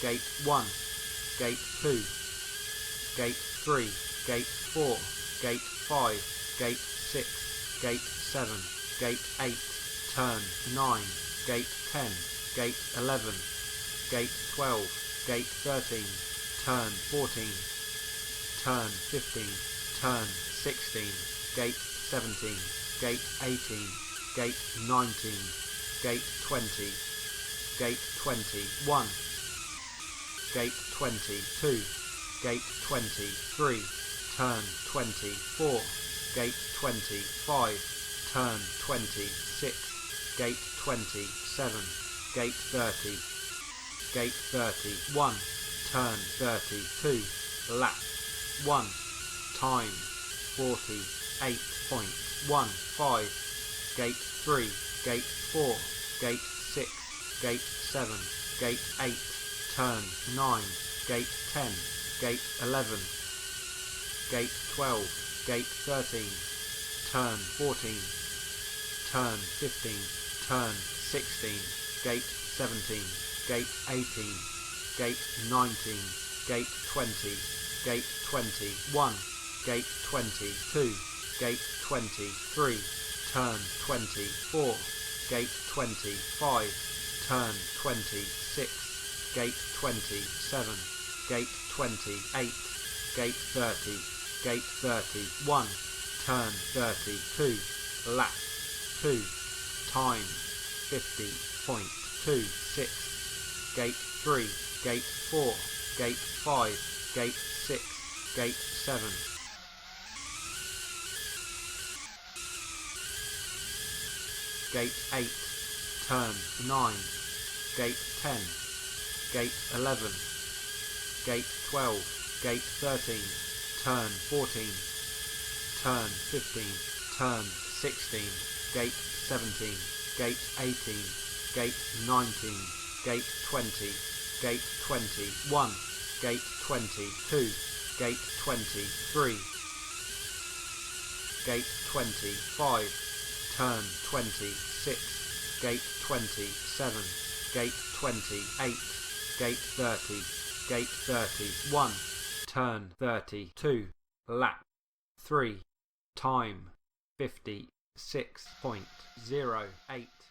gate 1, gate 2, gate 3, gate 4, gate 5, gate 6, gate 7, gate 8, turn 9, gate 10, gate 11, gate 12, gate 13, turn 14, turn 15, turn 16, gate 17, gate 18, gate 19, gate 20, gate 21, gate 22, gate 23, turn 24, gate 25, turn 26, gate 27, gate 30, gate 31, turn 32, lap 1, time 48.15, gate 3, gate 4, gate 6, gate 7, gate 8, turn 9, gate 10, gate 11, gate 12, gate 13, turn 14, turn 15, turn 16, gate 17, gate 18, gate 19, gate 20, gate 21, gate 22, gate 23, turn 24, gate 25, turn 26, gate 27, gate 28, gate 30, gate 31, turn 32, lap 2, time 50.26, gate 3, gate 4, gate 5, gate 6, gate 7, gate 8, turn 9, gate 10, gate 11, gate 12, gate 13, turn 14, turn 15, turn 16, gate 17, gate 18, gate 19, gate 20, gate 21, gate 22, gate 23, gate 25, turn 26, gate 27, gate 28, gate 30, gate 31, turn 32, lap 3, time 56.08.